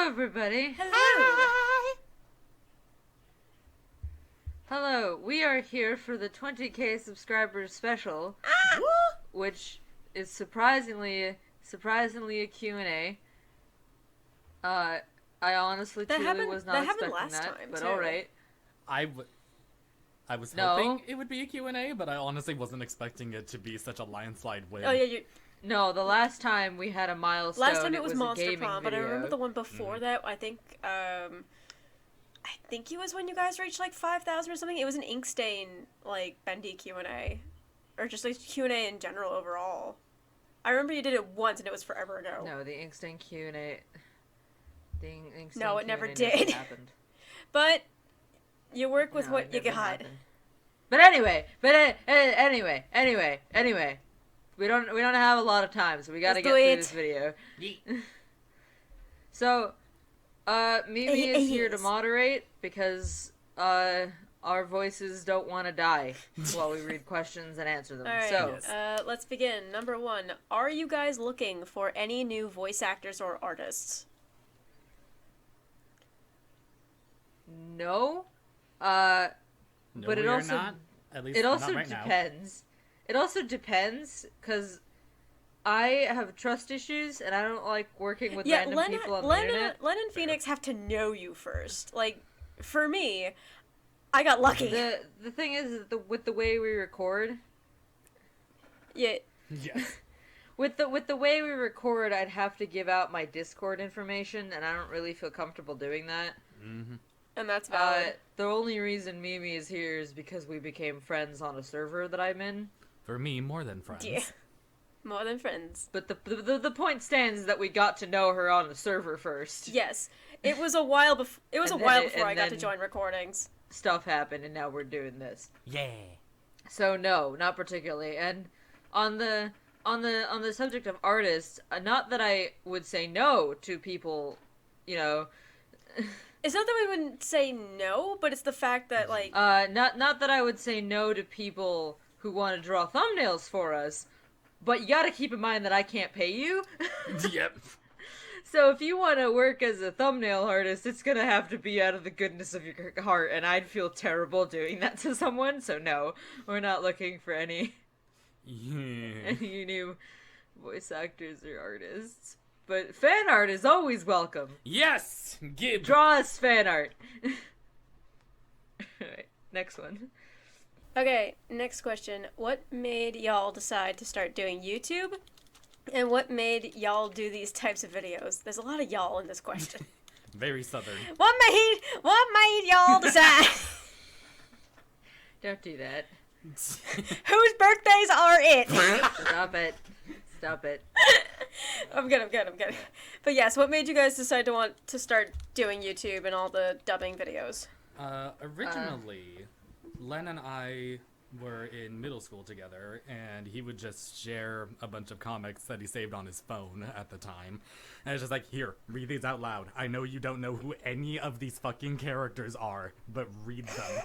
Hello, everybody. Hello. Hello. We are here for the 20K subscribers special, which is surprisingly a Q&A. I honestly truly was not expecting that, but all right. I was hoping it would be a Q&A, but I honestly wasn't expecting it to be such a landslide win. Oh yeah, No, the last time we had a milestone. last time it was a Monster gaming Prom, video. but I remember the one before that. I think it was when you guys reached like 5,000 or something. It was an Inkstained like Bendy Q&A, or just like Q&A in general overall. I remember you did it once, and it was forever ago. No, the Inkstained Q&A. No, it never Q&A did. Happened. But you work with what you got. Happened. But anyway. We don't have a lot of time, so we gotta get through this video. So, Mimi is here to moderate because our voices don't want to die while we read questions and answer them. All right, so, let's begin. Number 1, are you guys looking for any new voice actors or artists? No. No, But it also not. At least it also not right depends. It also depends because I have trust issues and I don't like working with random people on the internet. Len and Phoenix have to know you first. Like, for me, I got lucky. The thing is with the way we record. Yeah. Yes. With the way we record, I'd have to give out my Discord information, and I don't really feel comfortable doing that. Mm-hmm. And that's valid. The only reason Mimi is here is because we became friends on a server that I'm in. For me, more than friends. Yeah. More than friends. But the point stands that we got to know her on a server first. Yes. It was a while before I got to join recordings. Stuff happened, and now we're doing this. Yeah. So no, not particularly. And on the subject of artists, not that I would say no to people, you know. It's not that we wouldn't say no, but it's the fact that like not that I would say no to people who want to draw thumbnails for us, but you gotta keep in mind that I can't pay you. Yep. So if you want to work as a thumbnail artist, it's gonna have to be out of the goodness of your heart, and I'd feel terrible doing that to someone, so no, we're not looking for any new voice actors or artists. But fan art is always welcome. Yes! Draw us fan art. Alright, next one. Okay, next question. What made y'all decide to start doing YouTube? And what made y'all do these types of videos? There's a lot of y'all in this question. Very southern. What made y'all decide? Don't do that. Whose birthdays are it? Stop it. I'm good. But yes, what made you guys decide to want to start doing YouTube and all the dubbing videos? Originally, Len and I were in middle school together, and he would just share a bunch of comics that he saved on his phone at the time. And it's just like, here, read these out loud. I know you don't know who any of these fucking characters are, but read them.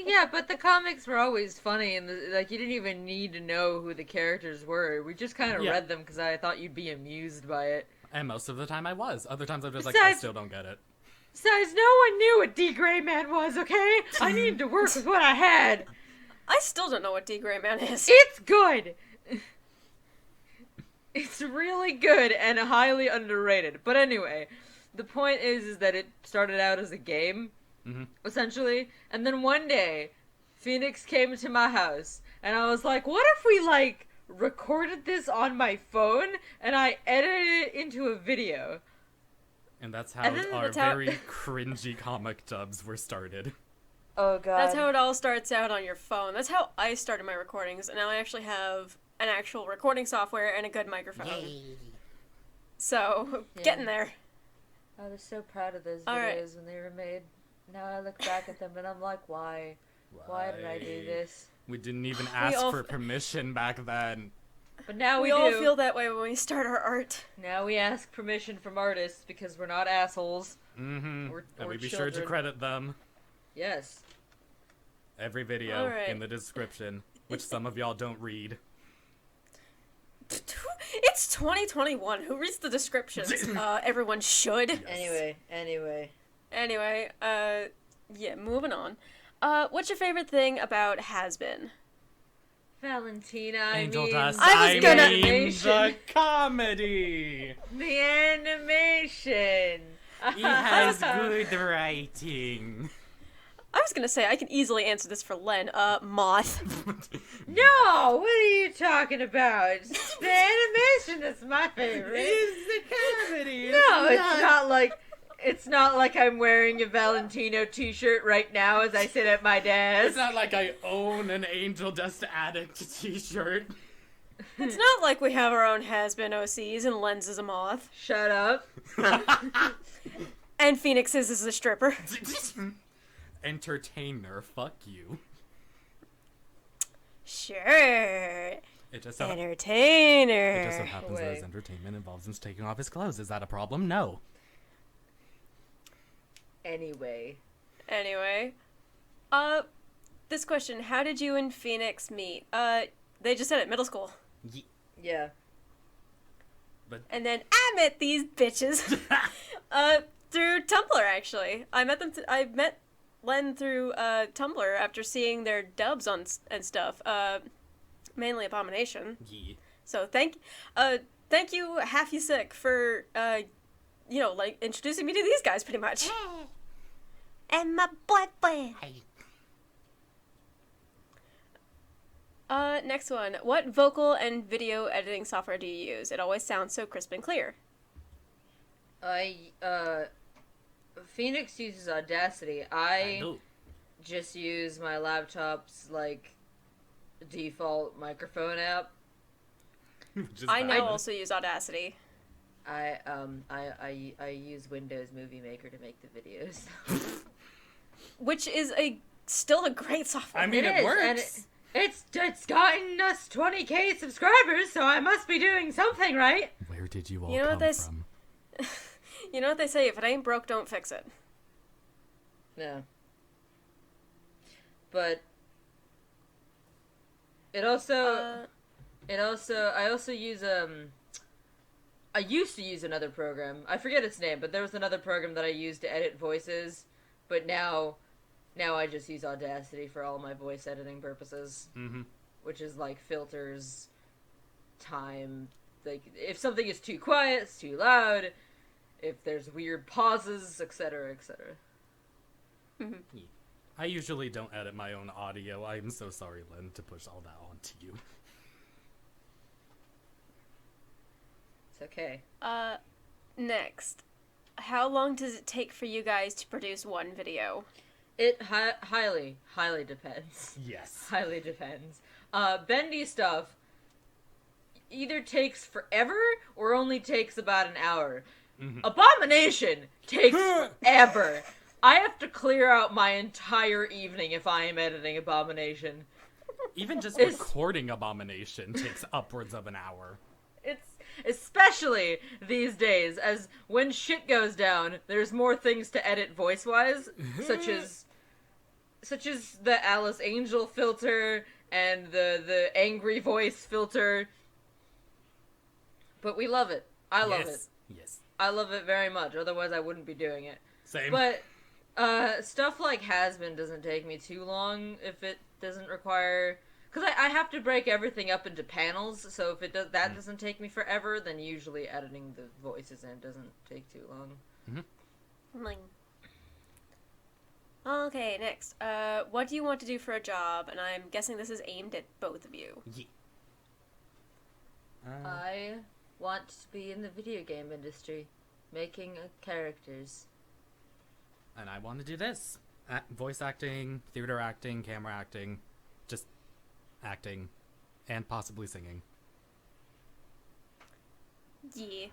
Yeah, but the comics were always funny, and you didn't even need to know who the characters were. We just kind of read them because I thought you'd be amused by it. And most of the time I was. Other times I'm just like, I still don't get it. Besides, no one knew what D. Gray Man was, okay? I needed to work with what I had. I still don't know what D. Gray Man is. It's good! It's really good and highly underrated. But anyway, the point is that it started out as a game. Mm-hmm. Essentially, and then one day Phoenix came to my house and I was like, what if we recorded this on my phone and I edited it into a video? And that's how our very cringy comic dubs were started. Oh god. That's how it all starts out on your phone. That's how I started my recordings, and now I actually have an actual recording software and a good microphone. Yay. So, getting there. I was so proud of those videos when they were made. Now I look back at them and I'm like, why? Why did I do this? We didn't even ask for permission back then. But now we all do. feel that way when we start our art. Now we ask permission from artists because we're not assholes. Mm-hmm. And we'd be sure to credit them. Yes. Every video in the description, which some of y'all don't read. It's 2021. Who reads the descriptions? Everyone should. Yes. Anyway, yeah, moving on. What's your favorite thing about Has Been? Valentina, Angel I mean, Dust. I was gonna- The comedy. the animation. He has good writing. I was gonna say, I can easily answer this for Len. Moth. No, what are you talking about? It's the animation that's my favorite. It's the comedy. No, it's not like I'm wearing a Valentino t-shirt right now as I sit at my It's desk. not like I own an Angel Dust Addict t-shirt. It's not like we have our own Has Been OCs and Len's is a moth. Shut up. And Phoenix is a stripper. Entertainer, fuck you. Sure. It just so Entertainer. happens that his entertainment involves him taking off his clothes. Is that a problem? No. Anyway. This question, how did you and Phoenix meet? They just said it, middle school. Yeah. And then I met these bitches. Through Tumblr, actually. I met Len through Tumblr after seeing their dubs and stuff. Mainly Abomination. Yeah. So thank you, Half You Sick, for introducing me to these guys, pretty much. And my boyfriend. Next one. What vocal and video editing software do you use? It always sounds so crisp and clear. Phoenix uses Audacity. I know. Just use my laptop's, default microphone app. I now also use Audacity. I use Windows Movie Maker to make the videos. Which is still a great software. I mean, it works. And it's gotten us 20k subscribers, so I must be doing something right. Where did you all You know come what from? You know what they say, if it ain't broke, don't fix it. Yeah. But I also use I used to use another program. I forget its name, but there was another program that I used to edit voices, but now I just use Audacity for all my voice editing purposes. Mm-hmm. Which is filters, time, if something is too quiet, it's too loud, if there's weird pauses, etc., etc. Mm-hmm. Yeah. I usually don't edit my own audio. I'm so sorry, Lynn, to push all that onto you. It's okay. Next. How long does it take for you guys to produce one video? It highly depends. Yes. Highly depends. Bendy stuff either takes forever or only takes about an hour. Mm-hmm. Abomination takes forever. I have to clear out my entire evening if I am editing Abomination. Even just recording Abomination takes upwards of an hour. It's especially these days, as when shit goes down, there's more things to edit voice-wise, such as the Alice Angel filter and the angry voice filter. But we love it. I love it. Yes. I love it very much. Otherwise, I wouldn't be doing it. Same. But stuff like Has Been doesn't take me too long if it doesn't require. Because I have to break everything up into panels, so if it doesn't take me forever, then usually editing the voices in doesn't take too long. Mm-hmm. Okay, next. What do you want to do for a job? And I'm guessing this is aimed at both of you. Yeah. I want to be in the video game industry, making characters. And I want to do this. Voice acting, theater acting, camera acting, just acting, and possibly singing. Yeah.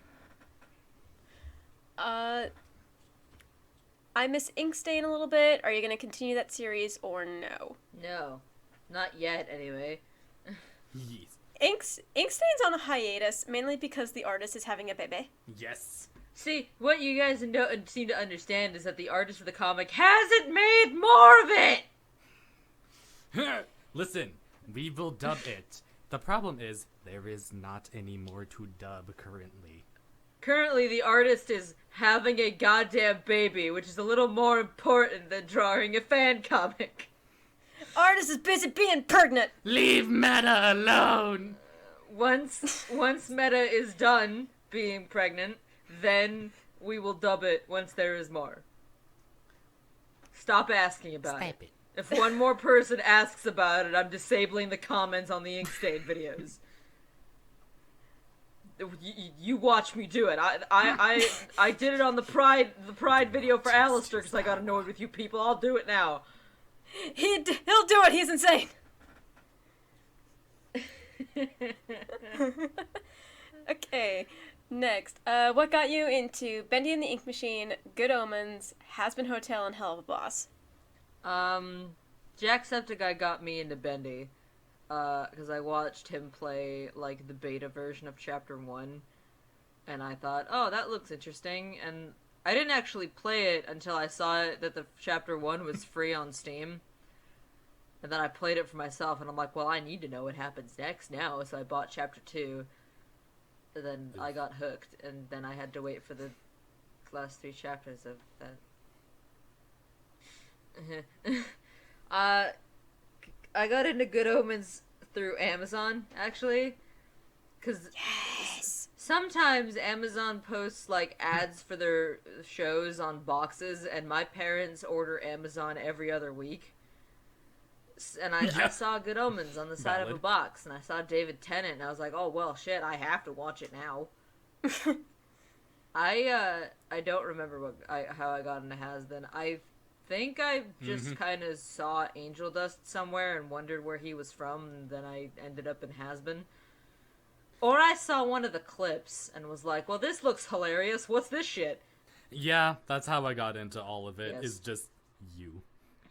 I miss Inkstained a little bit. Are you going to continue that series or no? No. Not yet, anyway. Yes. Inkstained's on a hiatus, mainly because the artist is having a baby. Yes. See, what you guys don't seem to understand is that the artist of the comic hasn't made more of it! Listen, we will dub it The problem is, there is not any more to dub currently. Currently, the artist is having a goddamn baby, which is a little more important than drawing a fan comic. Artist is busy being pregnant. Leave Meta alone! Once Meta is done being pregnant, then we will dub it once there is more. Stop asking about it. If one more person asks about it, I'm disabling the comments on the Inkstained videos. You watch me do it. I did it on the Pride video for Alistair because I got annoyed with you people. I'll do it now. He'll do it. He's insane. Okay, next. What got you into Bendy and the Ink Machine, Good Omens, Has-Been Hotel, and Hell of a Boss? Jacksepticeye got me into Bendy. Because I watched him play, like, the beta version of Chapter 1, and I thought, oh, that looks interesting, and I didn't actually play it until I saw that the Chapter 1 was free on Steam, and then I played it for myself, and I'm like, well, I need to know what happens next now, so I bought Chapter 2, and then I got hooked, and then I had to wait for the last 3 chapters of that. I got into Good Omens through Amazon, actually, because sometimes Amazon posts, like, ads for their shows on boxes, and my parents order Amazon every other week, and I saw Good Omens on the side of a box, and I saw David Tennant, and I was like, oh, well, shit, I have to watch it now. I don't remember how I got into Has-Been. I think I just kind of saw Angel Dust somewhere and wondered where he was from, and then I ended up in Has-Been. Or I saw one of the clips and was like, well, this looks hilarious. What's this shit? Yeah, that's how I got into all of it, Yes. is just you.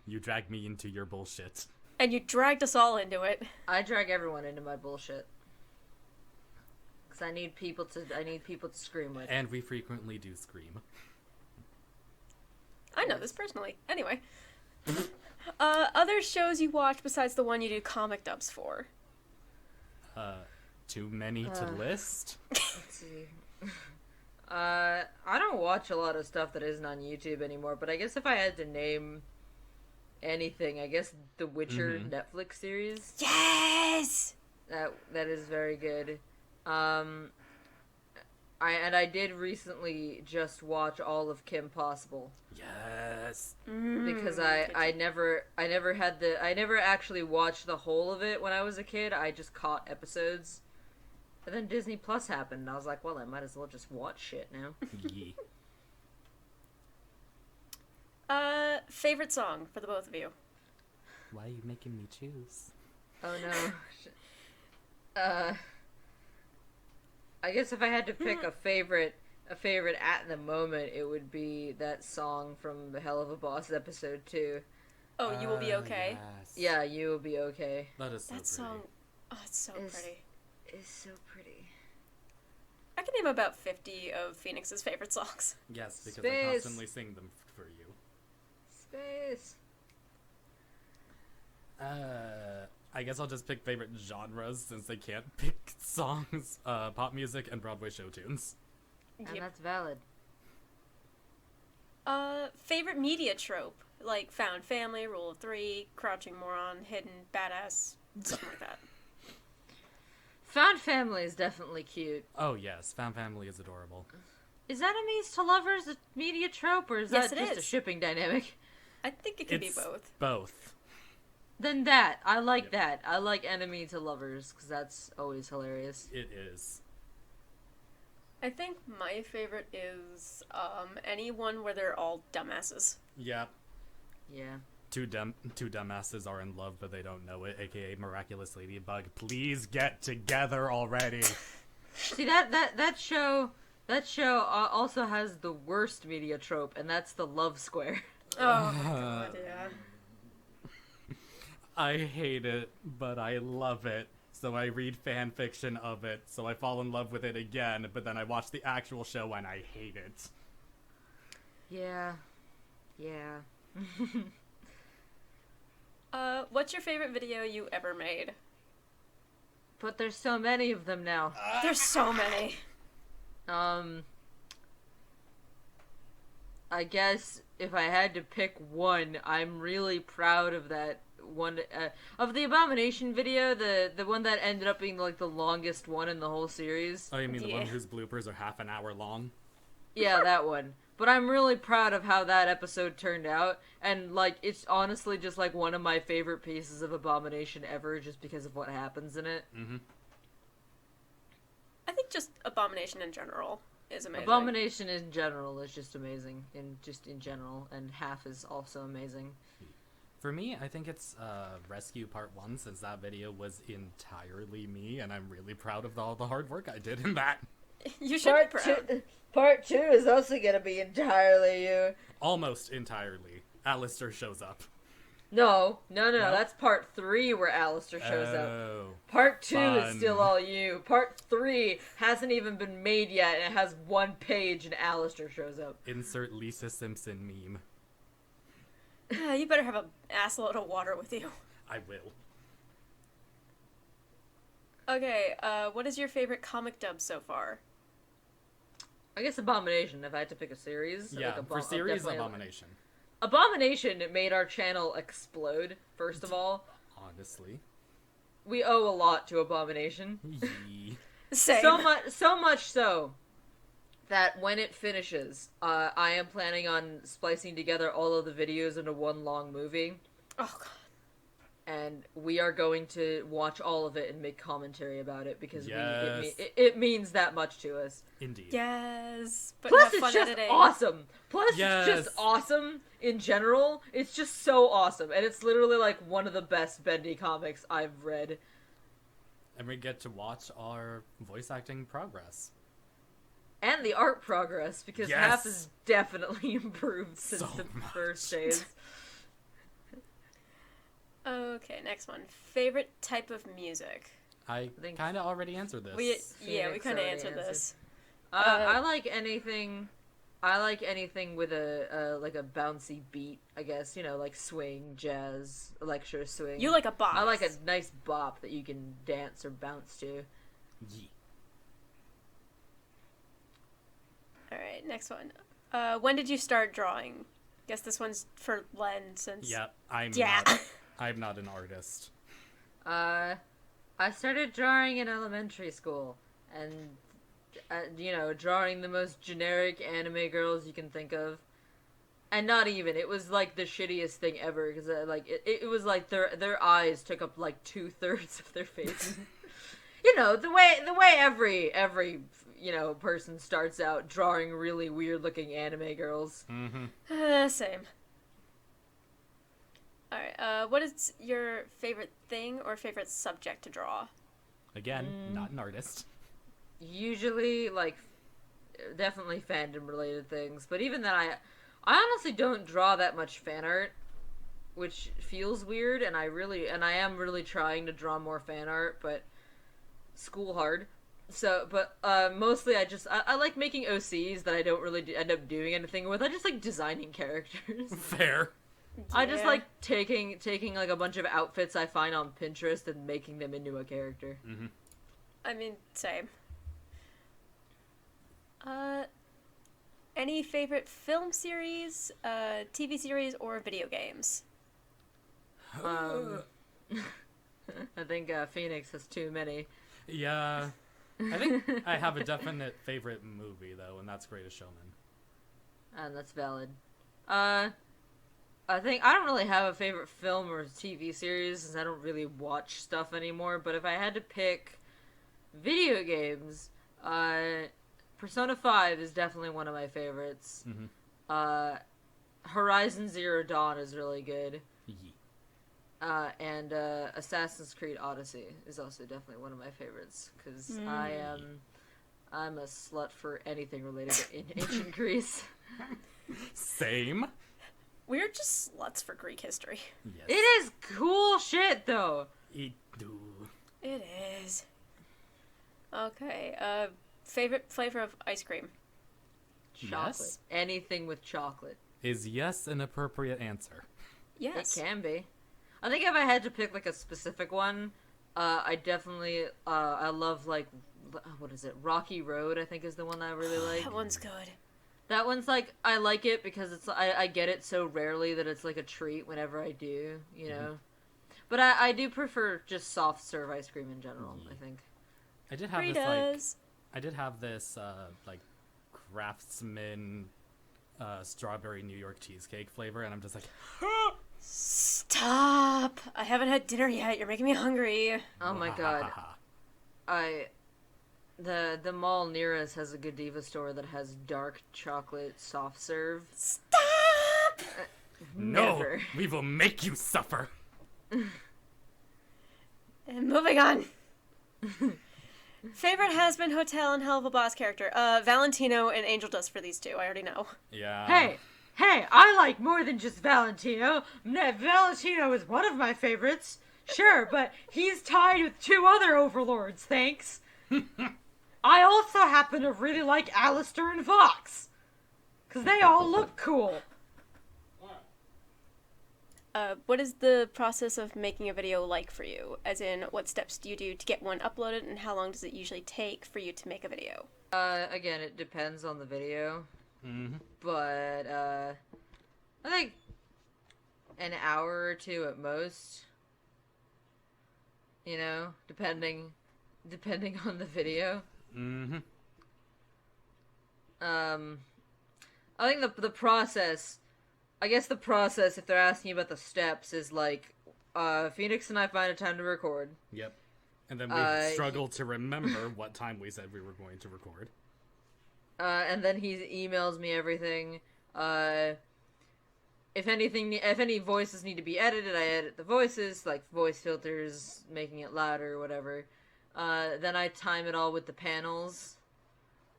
You dragged me into your bullshit. And you dragged us all into it. I drag everyone into my bullshit. Because I need people to scream with. And we frequently do scream. I know this personally. Anyway. Other shows you watch besides the one you do comic dubs for? Too many to list? Let's see. I don't watch a lot of stuff that isn't on YouTube anymore, but I guess if I had to name anything, I guess The Witcher Netflix series. Yes! That is very good. I did recently just watch all of Kim Possible. Yes. Because I never actually watched the whole of it when I was a kid. I just caught episodes. And then Disney Plus happened, and I was like, well, I might as well just watch shit now. Yeah. Favorite song for the both of you? Why are you making me choose? Oh no. I guess if I had to pick a favorite at the moment, it would be that song from the Hell of a Boss episode 2. Oh, You Will Be Okay? Yes. Yeah, You Will Be Okay. That is so That pretty. song, oh, it's so pretty. It's so pretty. I can name about 50 of Phoenix's favorite songs. Yes, because I Space. constantly sing them for you. Space. I guess I'll just pick favorite genres since they can't pick songs. Pop music and Broadway show tunes. And Yep. that's valid. Favorite media trope? Like Found Family, Rule of 3, Crouching Moron, Hidden, Badass, something like that. Found Family is definitely cute. Oh yes, Found Family is adorable. Is enemies to lovers a media trope, or is Yes, that it just a is. shipping dynamic? I think it could be It's both. Both. Then that. I like Yep. that. I like enemy to lovers, because that's always hilarious. It is. I think my favorite is anyone where they're all dumbasses. Yeah. Yeah. Two dumbasses are in love, but they don't know it, aka Miraculous Ladybug. Please get together already. See, that show also has the worst media trope, and that's the love square. Oh my god, yeah. I hate it, but I love it. So I read fan fiction of it, so I fall in love with it again, but then I watch the actual show and I hate it. Yeah. Yeah. What's your favorite video you ever made? But there's so many of them now. There's so many. I guess if I had to pick one, I'm really proud of that one of the Abomination video, the one that ended up being like the longest one in the whole series. Oh, you mean the one whose bloopers are half an hour long? Yeah, that one. But I'm really proud of how that episode turned out, and like it's honestly just like one of my favorite pieces of Abomination ever, just because of what happens in it. Mm-hmm. I think just Abomination in general is amazing. Abomination in general is just amazing, in general, and half is also amazing. For me, I think it's Rescue Part 1, since that video was entirely me, and I'm really proud of all the hard work I did in that. You should be proud. Part 2 is also gonna be entirely you. Almost entirely. Alistair shows up. No, that's part 3 where Alistair shows up. Part 2 is still all you. Part 3 hasn't even been made yet, and it has 1 page, and Alistair shows up. Insert Lisa Simpson meme. You better have an assload of water with you. I will. Okay, what is your favorite comic dub so far? I guess Abomination, if I had to pick a series. Yeah, like for series, Abomination. Abomination made our channel explode, first of all. Honestly. We owe a lot to Abomination. Same. So much so that when it finishes, I am planning on splicing together all of the videos into one long movie. Oh, God. And we are going to watch all of it and make commentary about it because yes. it means that much to us. Indeed. Yes. But Plus, have it's fun just editing. awesome. Plus, yes. it's just awesome in general. It's just so awesome. And it's literally like one of the best Bendy comics I've read. And we get to watch our voice acting progress. And the art progress, because yes. half has definitely improved since so the much. first days. Okay, next one. Favorite type of music? I kind of already answered this. We kind of answered this. I like anything. I like anything with a like a bouncy beat. I guess like swing, jazz, electro swing. You like a bop. I like a nice bop that you can dance or bounce to. Yeah. All right, next one. When did you start drawing? Guess this one's for Len, since. Yeah, I'm not an artist. I started drawing in elementary school, and drawing the most generic anime girls you can think of, and not even. It was like the shittiest thing ever because it was like their eyes took up like 2/3 of their faces. the way every person starts out drawing really weird looking anime girls. Mm-hmm. Same. Alright, what is your favorite thing or favorite subject to draw? Again, not an artist. Usually, definitely fandom related things, but even then I honestly don't draw that much fan art, which feels weird, and I am really trying to draw more fan art, but school hard. So, but mostly I like making OCs that I don't really end up doing anything with. I just like designing characters. Fair. Yeah. I just like taking like a bunch of outfits I find on Pinterest and making them into a character. Mm-hmm. I mean, same. Any favorite film series, TV series, or video games? I think Phoenix has too many. Yeah. I think I have a definite favorite movie, though, and that's Greatest Showman. And that's valid. I think I don't really have a favorite film or TV series since I don't really watch stuff anymore, but if I had to pick video games, Persona 5 is definitely one of my favorites. Mm-hmm. Horizon Zero Dawn is really good. Yeah. And Assassin's Creed Odyssey is also definitely one of my favorites, because I'm a slut for anything related to ancient Greece. Same. We're just sluts for Greek history. Yes. It is cool shit, though. It do. It is. Okay, favorite flavor of ice cream? Chocolate. Yes. Anything with chocolate. Is yes an appropriate answer? Yes. It can be. I think if I had to pick, like, a specific one, I definitely I love like what is it? Rocky Road, I think is the one that I really like. That one's good. That one's like I like it because it's I get it so rarely that it's like a treat whenever I do, you know. But I do prefer just soft serve ice cream in general, I think. I did have Fritos. this like Craftsman strawberry New York cheesecake flavor, and I'm just like, Stop! I haven't had dinner yet. You're making me hungry. Oh my god. The mall near us has a Godiva store that has dark chocolate soft serve. Stop! Never. No, we will make you suffer. And moving on. Favorite has-been hotel and Hell of a Boss character? Valentino and Angel Dust for these two. I already know. Yeah. Hey, I like more than just Valentino. Valentino is one of my favorites. Sure, but he's tied with 2 other overlords, thanks. I also happen to really like Alistair and Vox. Because they all look cool. What is the process of making a video like for you? As in, what steps do you do to get one uploaded, and how long does it usually take for you to make a video? Again, it depends on the video. Mm-hmm. But, I think an hour or 2 at most. You know, depending on the video. Mm-hmm. I think the process, I guess the process, if they're asking about the steps, is like, Phoenix and I find a time to record. Yep. And then we struggle to remember what time we said we were going to record. And then he emails me everything. If any voices need to be edited, I edit the voices, like voice filters, making it louder or whatever. Then I time it all with the panels.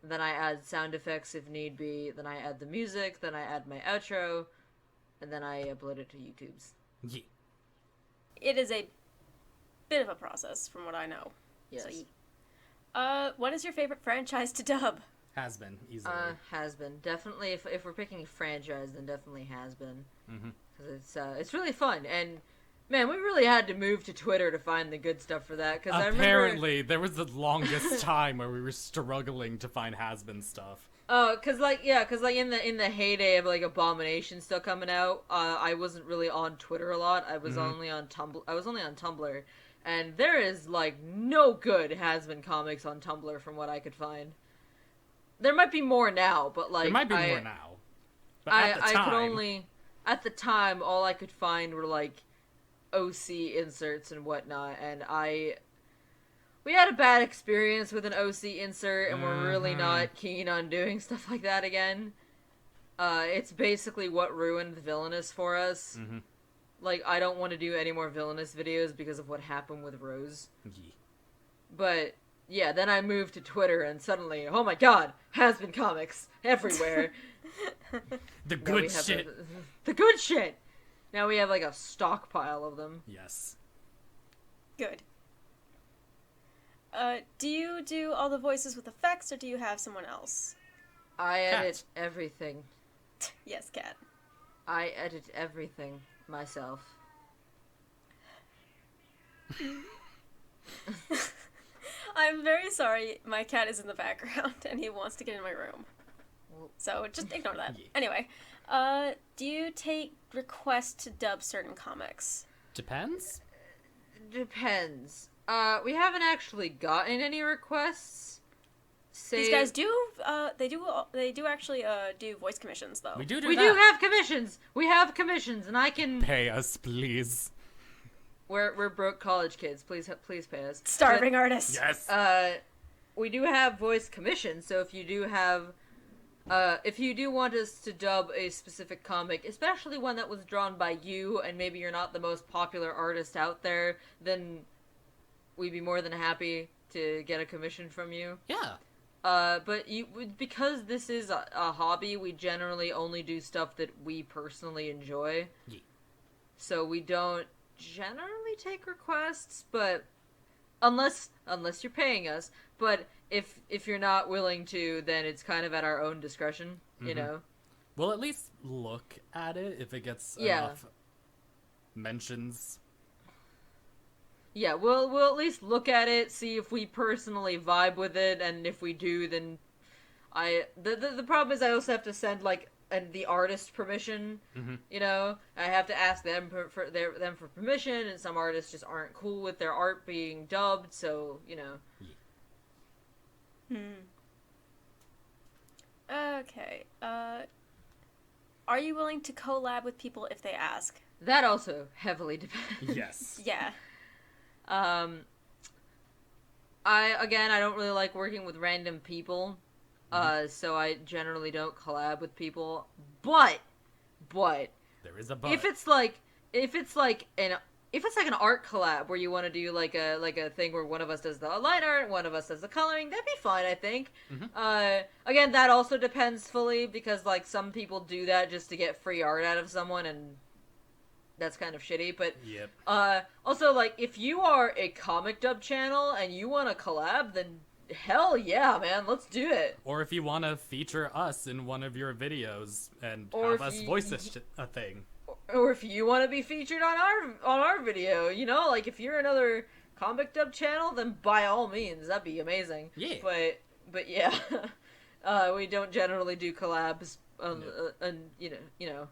Then I add sound effects if need be. Then I add the music. Then I add my outro. And then I upload it to YouTube's. Yeah. It is a bit of a process, from what I know. Yes. So, what is your favorite franchise to dub? Has been, easily. Has been. Definitely, if we're picking a franchise, then definitely has been. Mm-hmm. Because it's really fun. And, man, we really had to move to Twitter to find the good stuff for that. Cause Apparently, there was the longest time where we were struggling to find has-been stuff. Oh, cause in the heyday of like Abomination still coming out, I wasn't really on Twitter a lot. I was only on Tumblr, and there is like no good has-been comics on Tumblr from what I could find. There might be more now, but like There might be more now. But at the time, I could only at the time all I could find were like OC inserts and whatnot, and we had a bad experience with an OC insert, and we're really not keen on doing stuff like that again. It's basically what ruined Villainous for us. Mm-hmm. Like, I don't want to do any more Villainous videos because of what happened with Rose. Yeah. But, yeah, then I moved to Twitter, and suddenly, oh my god, has-been comics everywhere. The good shit. The good shit! Now we have, like, a stockpile of them. Yes. Good. Do you do all the voices with effects, or do you have someone else? I edit everything. Yes, Kat. I edit everything myself. I'm very sorry, my cat is in the background, and he wants to get in my room. So, just ignore that. Yeah. Anyway, do you take requests to dub certain comics? Depends? Depends. We haven't actually gotten any requests. These guys do, they do actually, do voice commissions, though. We do We do have commissions! We have commissions, and I can... Pay us, please. We're broke college kids. Please pay us. Starving artists. Yes! We do have voice commissions, so if you do have... if you do want us to dub a specific comic, especially one that was drawn by you, and maybe you're not the most popular artist out there, then we'd be more than happy to get a commission from you. Yeah. But because this is a hobby, we generally only do stuff that we personally enjoy. Yeah. So we don't generally take requests, but unless you're paying us. But if you're not willing to, then it's kind of at our own discretion, you know? We'll at least look at it if it gets enough mentions. Yeah, we'll at least look at it, see if we personally vibe with it, and if we do, then the problem is I also have to send like the artist permission. Mm-hmm. You know, I have to ask them for permission, and some artists just aren't cool with their art being dubbed. So you know. Hmm. Okay. Are you willing to collab with people if they ask? That also heavily depends. Yes. Yeah. I don't really like working with random people. So I generally don't collab with people. But There is a but. if it's like an art collab where you want to do like a thing where one of us does the line art, one of us does the coloring, that'd be fine, I think. Mm-hmm. Again, that also depends fully because like some people do that just to get free art out of someone, and that's kind of shitty. But Yep. also like if you are a comic dub channel and you want to collab, then hell yeah, man, let's do it. Or if you want to feature us in one of your videos and Or have if us you- voice a thing. Or if you want to be featured on our video, you know, like if you're another comic dub channel, then by all means, that'd be amazing. Yeah. But yeah, we don't generally do collabs, and you know,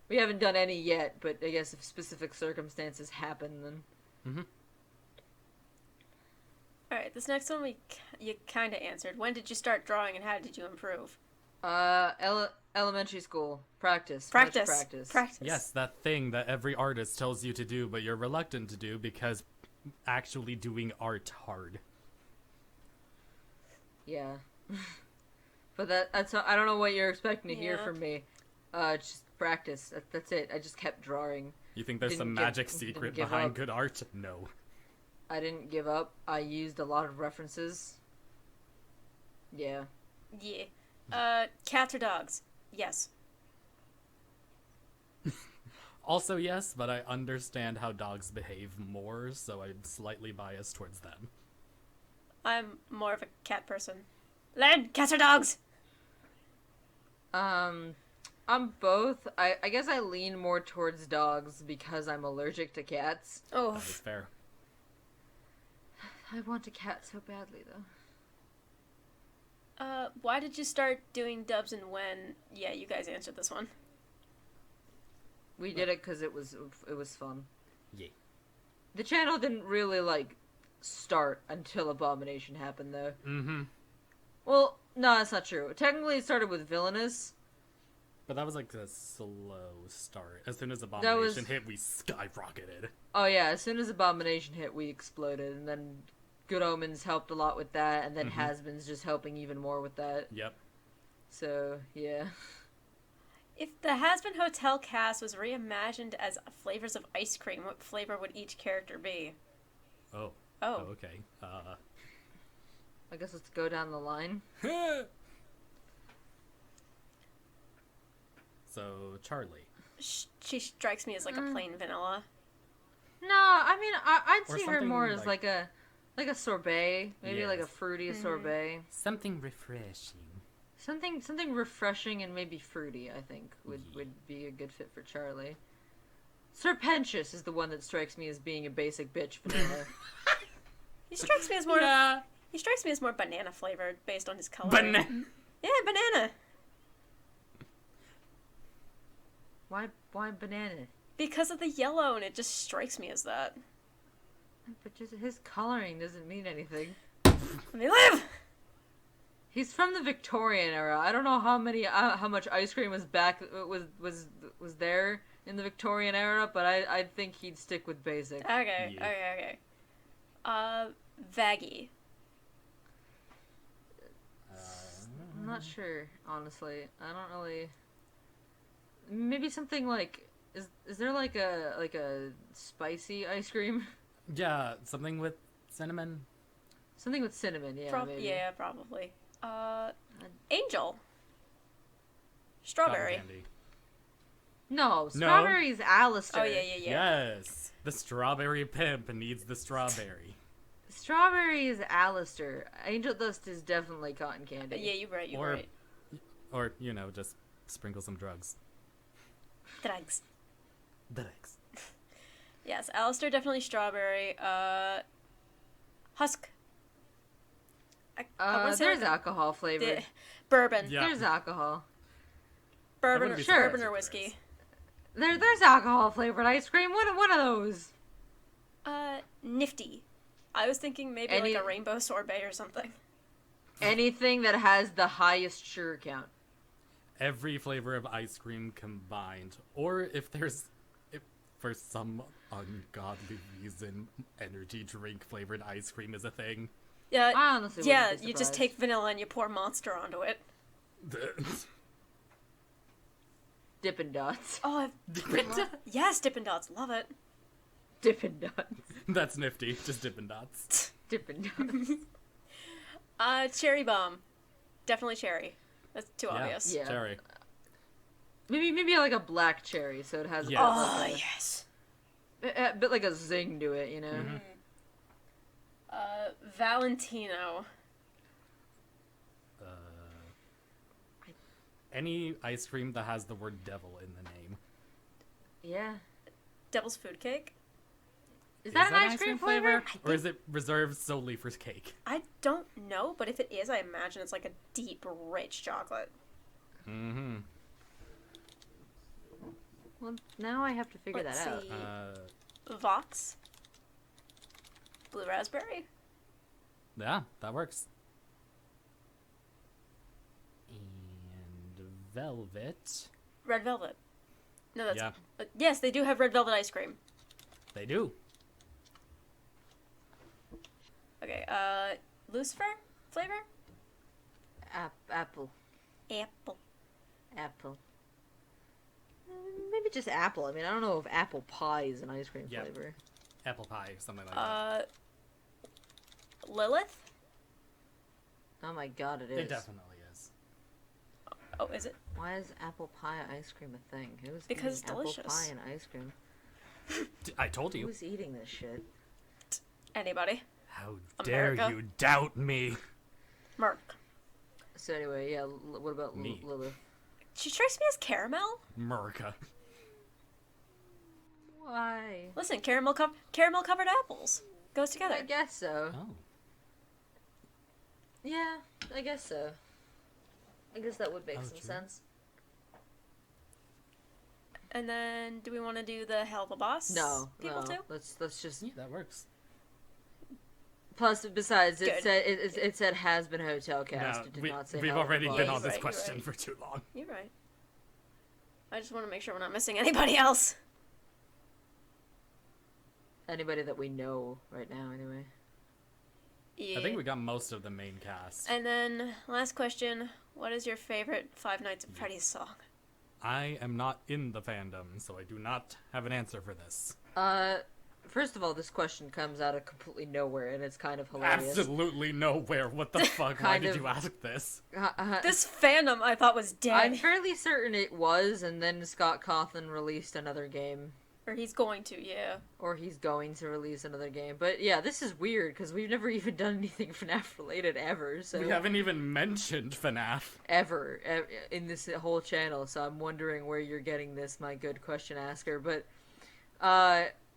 we haven't done any yet. But I guess if specific circumstances happen, then. Mm-hmm. All right. This next one you kind of answered. When did you start drawing, and how did you improve? Elementary school practice. Practice. Much practice. Practice. Yes, that thing that every artist tells you to do, but you're reluctant to do because actually doing art hard. Yeah. But that's I don't know what you're expecting to hear Yeah. from me. Just practice. That's it. I just kept drawing. You think there's some Didn't magic didn't secret give behind up. good art? No. I didn't give up. I used a lot of references. Yeah. Yeah. Cats or dogs? Yes. Also, yes, but I understand how dogs behave more, so I'm slightly biased towards them. I'm more of a cat person. Len, cats or dogs? I'm both. I guess I lean more towards dogs because I'm allergic to cats. Oh. That is fair. I want a cat so badly, though. Why did you start doing dubs and when? Yeah, you guys answered this one. We did it because it was fun. Yeah. The channel didn't really like start until Abomination happened, though. Mm-hmm. Well, no, that's not true. Technically, it started with Villainous. But that was like a slow start. As soon as Abomination hit, we skyrocketed. Oh yeah, as soon as Abomination hit, we exploded, and then Good Omens helped a lot with that, and then Has-Beens just helping even more with that. Yep. So, yeah. If the Has-Been Hotel cast was reimagined as flavors of ice cream, what flavor would each character be? Oh. Oh. Okay. I guess let's go down the line. So, Charlie. She strikes me as like a plain vanilla. No, I mean, I'd Or see her something more as like- like a sorbet, maybe like a Yes. fruity sorbet. Something refreshing. Something refreshing and maybe fruity, I think, would be a good fit for Charlie. Serpentious is the one that strikes me as being a basic bitch vanilla. He strikes me as more. Yeah. He strikes me as more banana flavored based on his color. Banana. Yeah, banana. Why banana? Because of the yellow, and it just strikes me as that. But just his coloring doesn't mean anything. Let me live. He's from the Victorian era. I don't know how much ice cream was was there in the Victorian era, but I think he'd stick with basic. Okay, Yeah. okay. Vaggie. I'm not sure, honestly. I don't really. Maybe something like is there like a spicy ice cream? Yeah, something with cinnamon. Something with cinnamon, yeah. Maybe. Yeah, probably. Angel. Strawberry. Cotton candy. No, strawberry's Alistair. Oh yeah. Yes. The strawberry pimp needs the strawberry. Strawberry is Alistair. Angel dust is definitely cotton candy. Yeah, you're right. You're Or- right. Or, just sprinkle some drugs. Drugs. Drugs. Yes, Alistair definitely strawberry. Husk. I wanna say There's like alcohol flavored. bourbon. Yeah. There's alcohol. Bourbon, wouldn't be surprised bourbon if or there whiskey. is. There's alcohol flavored ice cream. One of those. Nifty. I was thinking maybe Any- like a rainbow sorbet or something. Anything that has the highest sugar count. Every flavor of ice cream combined. Or if for some ungodly reason, energy drink flavored ice cream is a thing. Yeah, I honestly yeah. wouldn't be You just surprised. take vanilla and you pour Monster onto it. Dippin' Dots. Oh, yes, Dippin' Dots, love it. Dippin' Dots. That's nifty. Just Dippin' Dots. Dippin' Dots. Cherry bomb, definitely cherry. That's too Yeah. obvious. Yeah. Cherry. Maybe like a black cherry, so it has Yeah. Oh like yes. a bit like a zing to it, you know. Mm-hmm. Valentino. Any ice cream that has the word devil in the name. Yeah. Devil's food cake. Is that an ice cream flavor? Or is it reserved solely for cake? I don't know, but if it is, I imagine it's like a deep, rich chocolate. Mm-hmm. Well, now I have to figure Let's that out. see. Vox. Blue raspberry. Yeah, that works. And velvet. Red velvet. No, that's Yeah. yes, they do have red velvet ice cream. They do. Okay, Lucifer flavor? Apple. Apple. Apple. Maybe just apple. I mean, I don't know if apple pie is an ice cream Yeah. flavor. Apple pie, something like that. Lilith? Oh my god, it is. It definitely is. Oh, is it? Why is apple pie ice cream a thing? Who's Because eating it's apple pie delicious. and ice cream? I told you. Who's eating this shit? Anybody? How dare America? you doubt me? Merc. So anyway, yeah. What about Me. Lilith? She strikes me as caramel. Merca. Why? Listen, caramel covered apples goes together. I guess so. Oh. Yeah, I guess so. I guess that would make Oh, some true. sense. And then, do we want to do the Hell of a Boss? No, people no. too. Let's just. Yeah, that works. Plus, besides, it Good. said it said has been hotel cast. No, It did we, not say we've Hell of a already Boss. been Yeah, on you're this right, you're question right. for too long. You're right. I just want to make sure we're not missing anybody else. Anybody that we know right now, anyway. Yeah. I think we got most of the main cast. And then, last question: what is your favorite Five Nights at Freddy's song? I am not in the fandom, so I do not have an answer for this. First of all, this question comes out of completely nowhere, and it's kind of hilarious. Absolutely nowhere. What the fuck? Why Kind did of. you ask this? This fandom I thought was I'm dead. fairly certain it was, and then Scott Cawthon released another game. Or he's going to, yeah. Or he's going to release another game. But yeah, this is weird, because we've never even done anything FNaF related ever, so... We haven't even mentioned FNaF. Ever in this whole channel, so I'm wondering where you're getting this, my good question asker. But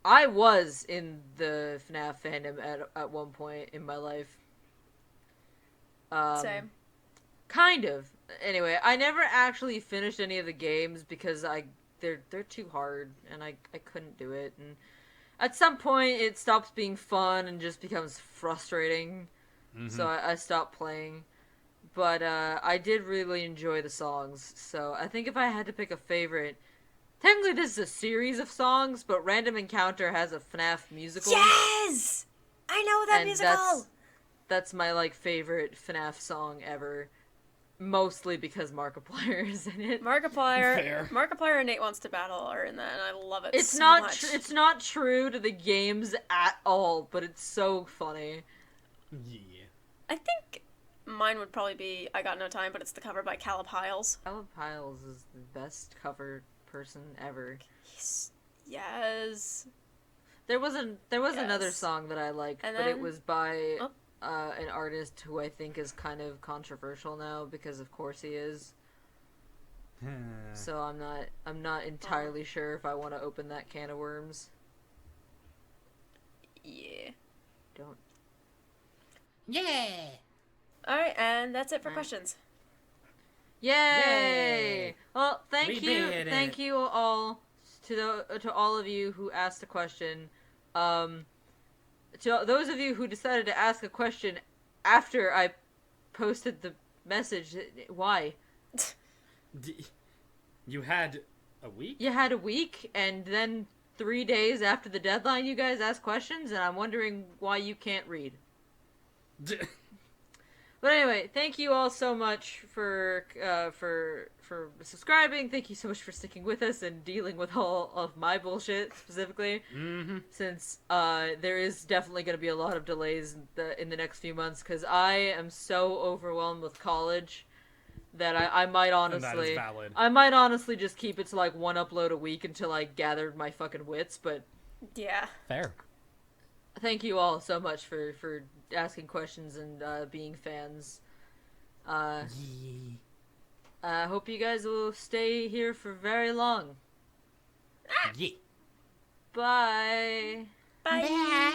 I was in the FNaF fandom at one point in my life. Same. Kind of. Anyway, I never actually finished any of the games because they're too hard and I couldn't do it. And at some point it stops being fun and just becomes frustrating. So I stopped playing. But I did really enjoy the songs. So I think if I had to pick a favorite, technically this is a series of songs, but Random Encounter has a FNaF musical. Yes! I know that And musical! that's my favorite FNaF song ever. Mostly because Markiplier is in it. Fair. Markiplier and Nate Wants to Battle are in that, and I love it It's so not much. it's not true to the games at all, but it's so funny. Yeah. I think mine would probably be I Got No Time, but it's the cover by Caleb Hiles. Alan Piles is the best cover person ever. Yes. There was another Yes. song that I liked, And but it then- was by Oh. an artist who I think is kind of controversial now because of course he is. So I'm not entirely sure if I want to open that can of worms. Yeah. Don't. Yeah. All right, and that's it for questions. Yay! Well, We did thank it. you all to all of you who asked a question. To those of you who decided to ask a question after I posted the message, why? You had a week? You had a week, and then 3 days after the deadline, you guys asked questions, and I'm wondering why you can't read. But anyway, thank you all so much for subscribing. Thank you so much for sticking with us and dealing with all of my bullshit specifically. Mm-hmm. Since there is definitely going to be a lot of delays in the next few months, because I am so overwhelmed with college that I might honestly, And that is valid. I might honestly just keep it to like one upload a week until I gathered my fucking wits. But Yeah. Fair. thank you all so much for asking questions and being fans. I hope you guys will stay here for very long. Yeah. Bye. Bye.